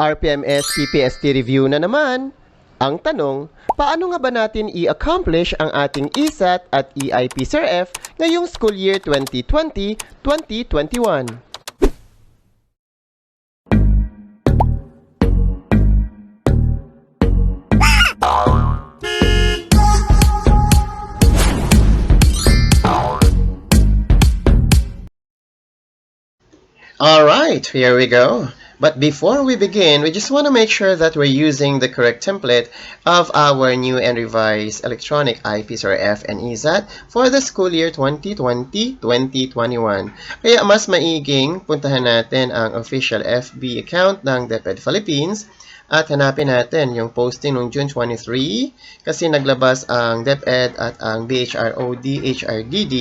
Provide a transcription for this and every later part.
RPMS-PPST review na naman. Ang tanong, paano nga ba natin i-accomplish ang ating ESAT at E-IPCRF ngayong school year 2020-2021? Alright, here we go. But before we begin, we just want to make sure that we're using the correct template of our new and revised electronic IPCRF and ESAT for the school year 2020-2021. Kaya mas maiging puntahan natin ang official FB account ng DepED Philippines at hanapin natin yung posting noong June 23 kasi naglabas ang DepED at ang BHROD-HRDD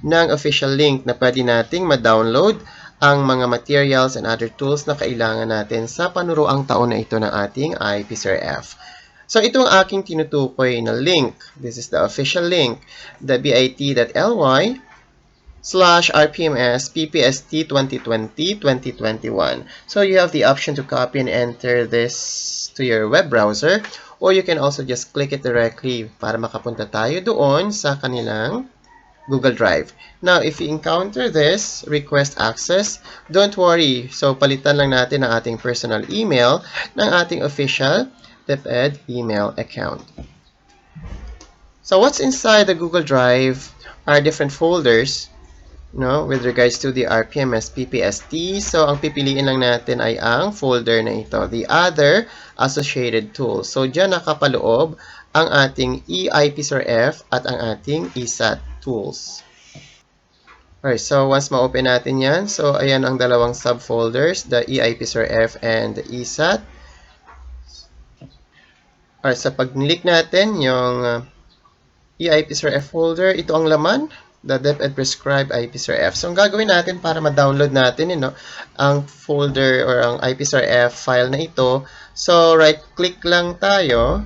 ng official link na pwede nating ma-download ang mga materials and other tools na kailangan natin sa panuruang taon na ito ng ating IPCRF. So ito ang aking tinutukoy na link. This is the official link, the bit.ly/RPMS-PPST 2020-2021. So you have the option to copy and enter this to your web browser, or you can also just click it directly para makapunta tayo doon sa kanilang Google Drive. Now, if you encounter this, request access, don't worry. So, palitan lang natin ang ating personal email ng ating official DepED email account. So, what's inside the Google Drive are different folders, with regards to the RPMS-PPST. So, ang pipiliin lang natin ay ang folder na ito, the other associated tools. So, dyan nakapaloob ang ating E-IPCRF at ang ating ESAT tools. Alright, so once ma-open natin yan, so ayan ang dalawang subfolders, the E-IPCRF and the ESAT. Alright, so pag click natin yung E-IPCRF folder, ito ang laman, the DepED prescribed IPCRF. So ang gagawin natin para ma-download natin ang folder or ang IPCRF file na ito, so right-click lang tayo.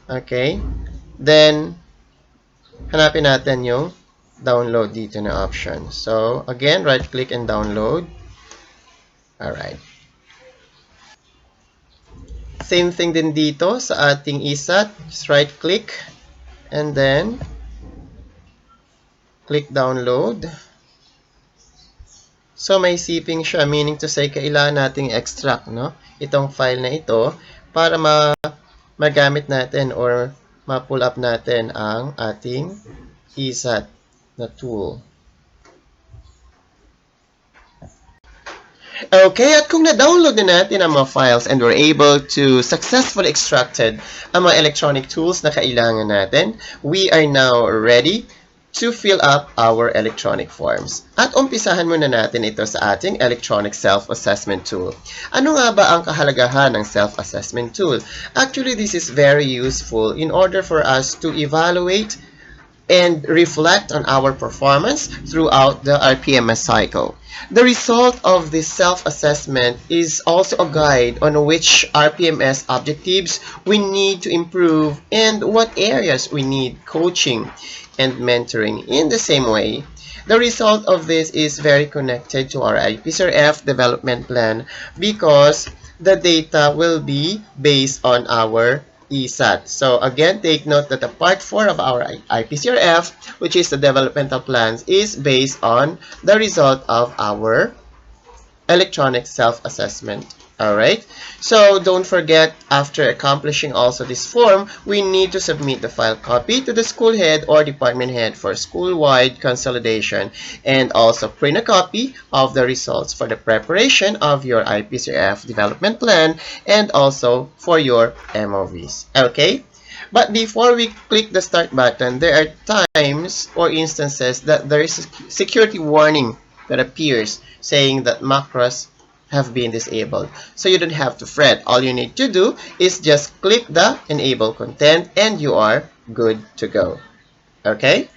Okay, then hanapin natin yung download dito na option. So, again, right-click and download. Alright. Same thing din dito sa ating ESAT. Just right-click and then click download. So, may zipping siya, meaning to say, kailangan nating extract, itong file na ito para magamit natin or ma-pull up natin ang ating ESAT na tool. Okay, at kung na-download na natin ang mga files and we're able to successfully extracted ang mga electronic tools na kailangan natin, we are now ready to fill up our electronic forms. At umpisahan muna natin ito sa ating electronic self-assessment tool. Ano nga ba ang kahalagahan ng self-assessment tool? Actually, this is very useful in order for us to evaluate and reflect on our performance throughout the RPMS cycle. The result of this self-assessment is also a guide on which RPMS objectives we need to improve and what areas we need coaching and mentoring. In the same way, the result of this is very connected to our IPCRF development plan because the data will be based on our ESAT. So again, take note that the part 4 of our IPCRF, which is the developmental plans, is based on the result of our electronic self-assessment. Alright, so don't forget, after accomplishing also this form, we need to submit the file copy to the school head or department head for school-wide consolidation and also print a copy of the results for the preparation of your IPCRF development plan and also for your MOVs. Okay, but before we click the start button, there are times or instances that there is a security warning that appears saying that macros have been disabled. So you don't have to fret. All you need to do is just click the enable content and you are good to go. Okay?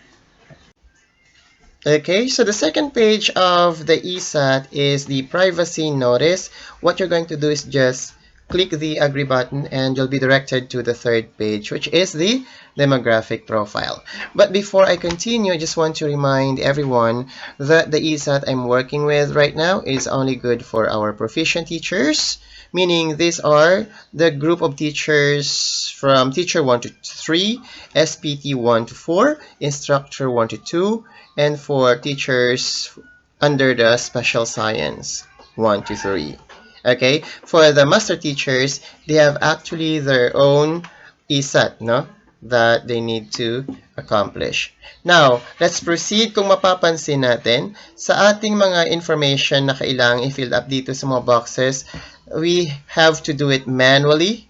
Okay, so the second page of the ESAT is the privacy notice. What you're going to do is just click the agree button and you'll be directed to the third page, which is the demographic profile. But before I continue, I just want to remind everyone that the ESAT I'm working with right now is only good for our proficient teachers, meaning these are the group of teachers from teacher 1 to 3, SPT 1 to 4, instructor 1 to 2, and for teachers under the special science 1 to 3. Okay, for the master teachers, they have actually their own ESAT, no? That they need to accomplish. Now, let's proceed. Kung mapapansin natin, sa ating mga information na kailangang i-fill up dito sa mga boxes, we have to do it manually,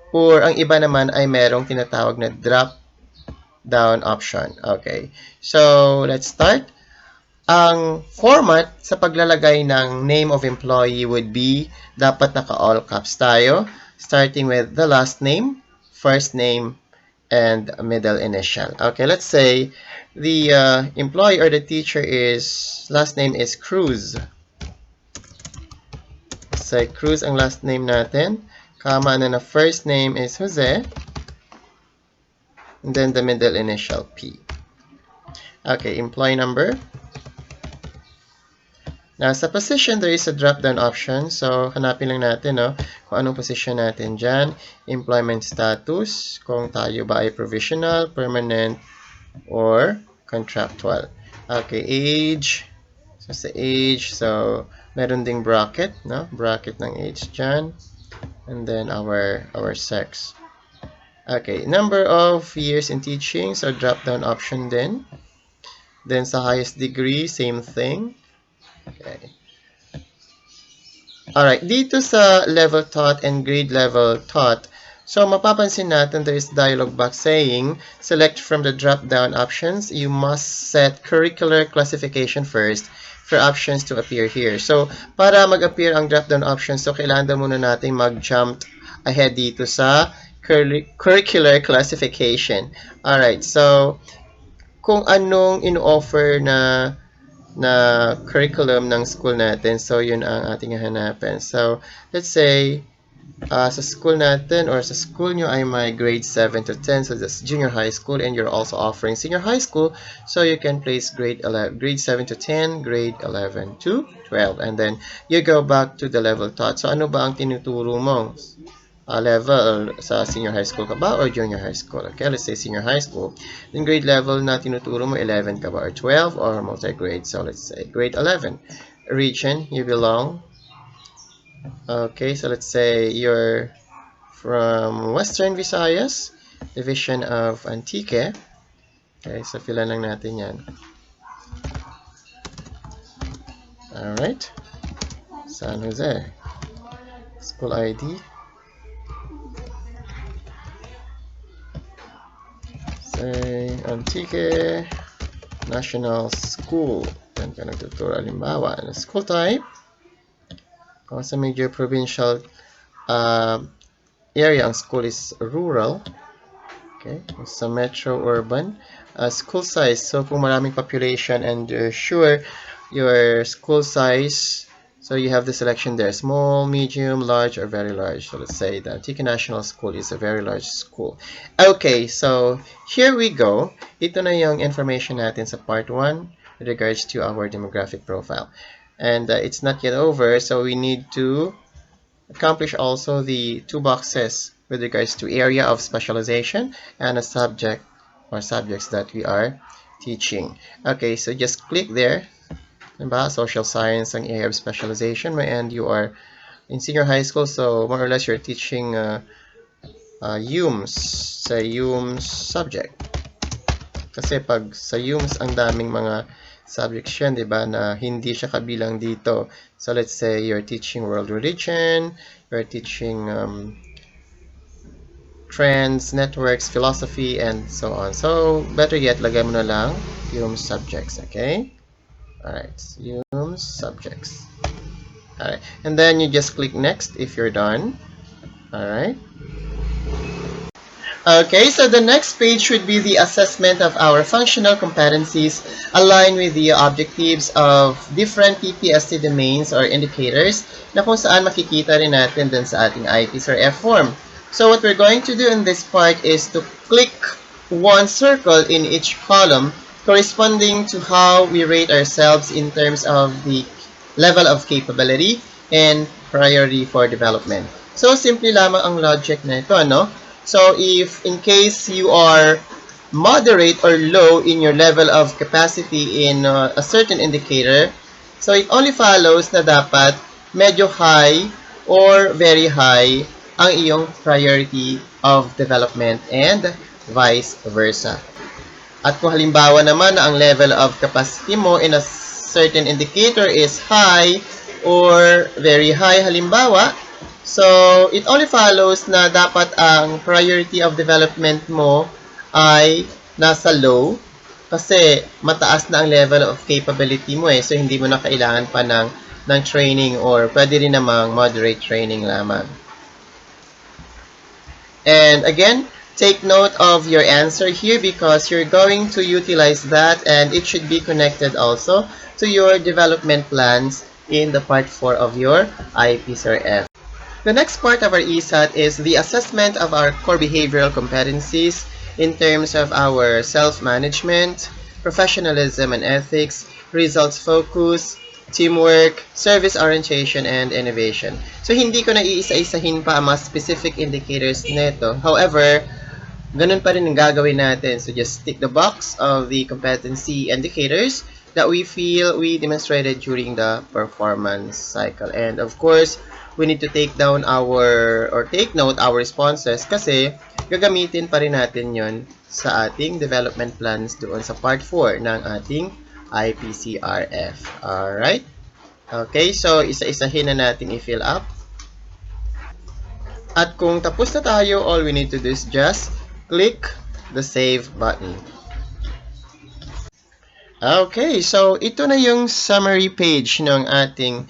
or ang iba naman ay merong tinatawag na drop down option. Okay, so let's start. Ang format sa paglalagay ng name of employee would be dapat naka-all caps tayo, starting with the last name, first name, and middle initial. Okay, let's say the employee or the teacher is, last name is Cruz. Let's say Cruz ang last name natin, comma, and then the first name is Jose, and then the middle initial P. Okay, employee number. Now, sa position, there is a drop-down option. So, hanapin lang natin, no, kung anong position natin dyan. Employment status, kung tayo ba ay provisional, permanent, or contractual. Okay, age. So, sa age, so, meron ding bracket, no? Bracket ng age dyan. And then, our sex. Okay, number of years in teaching. So, drop-down option din. Then, sa highest degree, same thing. Okay. Alright, dito sa level taught and grade level taught, so mapapansin natin there is dialog box saying, select from the drop-down options. You must set curricular classification first for options to appear here. So, para mag-appear ang drop-down options, so kailangan daw muna natin mag-jump ahead dito sa curricular classification. Alright, so, kung anong in-offer na curriculum ng school natin. So, yun ang ating hanapin. So, let's say, sa school natin or sa school nyo ay may grade 7 to 10. So, that's junior high school, and you're also offering senior high school. So, you can place grade 7 to 10, grade 11 to 12. And then, you go back to the level taught. So, ano ba ang tinuturo mo? Level sa senior high school ka ba or junior high school? Okay, let's say senior high school. Then grade level na tinuturo mo, 11 ka ba or 12 or multi-grade? So let's say grade 11. Region you belong. Okay, so let's say you're from Western Visayas, Division of Antique. Okay, so filan lang natin yan. Alright. San Jose. School ID. Say, Antique National School. Yan ka nagtuturo. Halimbawa, school type. Kung sa major provincial area, ang school is rural. Okay. Kung sa metro urban, school size. So, kung maraming population and sure your school size, so you have the selection there, small, medium, large, or very large. So let's say the Antique National School is a very large school. Okay, so here we go. Ito na yung information natin sa part 1 with regards to our demographic profile. And it's not yet over, so we need to accomplish also the 2 boxes with regards to area of specialization and a subject or subjects that we are teaching. Okay, so just click there. Diba? Social science ang area of specialization, and you are in senior high school, so more or less you're teaching UMS, sa UMS subject. Kasi pag sa UMS, ang daming mga subjects yan, diba, na hindi siya kabilang dito. So let's say you're teaching world religion, you're teaching trends, networks, philosophy, and so on. So better yet, lagay mo na lang UMS subjects, okay? Alright, UMS subjects. Alright, and then you just click next if you're done. Alright. Okay, so the next page should be the assessment of our functional competencies aligned with the objectives of different PPST domains or indicators na kung saan makikita rin natin dun sa ating E-IPCRF form. So what we're going to do in this part is to click one circle in each column corresponding to how we rate ourselves in terms of the level of capability and priority for development. So, simple lamang ang logic na ito, ano? So, if in case you are moderate or low in your level of capacity in a certain indicator, so it only follows na dapat medyo high or very high ang iyong priority of development and vice versa. At kung halimbawa naman na ang level of capacity mo in a certain indicator is high or very high halimbawa, so it only follows na dapat ang priority of development mo ay nasa low kasi mataas na ang level of capability mo eh. So hindi mo na kailangan pa ng training or pwede rin namang moderate training lamang. And again, take note of your answer here because you're going to utilize that and it should be connected also to your development plans in the part 4 of your E-IPCRF. The next part of our ESAT is the assessment of our core behavioral competencies in terms of our self-management, professionalism and ethics, results focus, teamwork, service orientation, and innovation. So, hindi ko na iisa-isahin pa ang mga specific indicators nito. However, ganun pa rin ang gagawin natin. So, just tick the box of the competency indicators that we feel we demonstrated during the performance cycle. And of course, we need to take down take note our responses kasi gagamitin pa rin natin yon sa ating development plans doon sa part 4 ng ating E-IPCRF. Alright? Okay, so isa-isahin na natin i-fill up. At kung tapos na tayo, all we need to do is just click the save button. Okay, so ito na yung summary page ng ating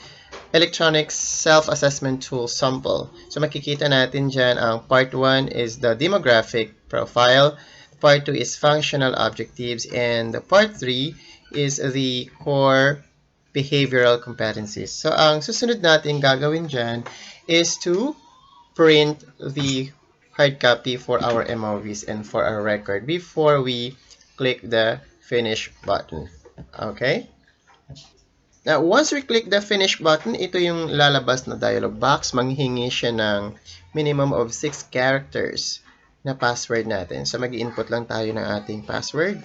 electronic self-assessment tool sample. So makikita natin dyan ang part 1 is the demographic profile, part 2 is functional objectives, and the part 3 is the core behavioral competencies. So ang susunod natin gagawin dyan is to print the hard copy for our MOVs and for our record before we click the finish button. Okay? Now, once we click the finish button, ito yung lalabas na dialog box. Manghihingi siya ng minimum of 6 characters na password natin. So, mag-input lang tayo ng ating password.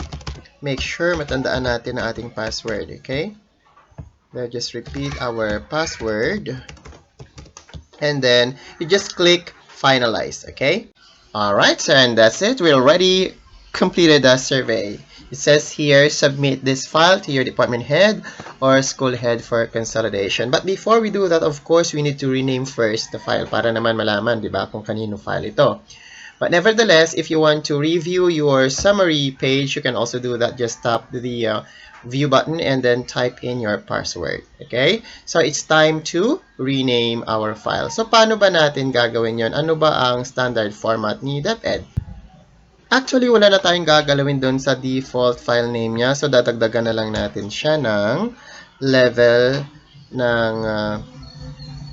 Make sure matandaan natin ang ating password. Okay? Now, just repeat our password. And then, you just click finalize. Okay? Alright, so and that's it. We already completed the survey. It says here, submit this file to your department head or school head for consolidation. But before we do that, of course, we need to rename first the file para naman malaman, di ba, kung kanino file ito. But nevertheless, if you want to review your summary page, you can also do that. Just tap the view button and then type in your password. Okay? So, it's time to rename our file. So, paano ba natin gagawin yon? Ano ba ang standard format ni DepED? Actually, wala na tayong gagalawin doon sa default file name niya. So, dadagdagan na lang natin siya ng level ng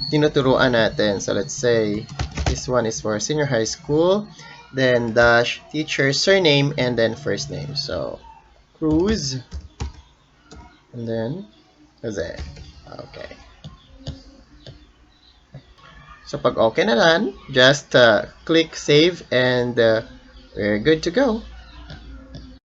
tinuturuan natin. So, let's say, this one is for senior high school. Then, dash teacher surname and then first name. So, Cruz. And then, Jose. Okay. So, pag okay na lang, just click save and we're good to go.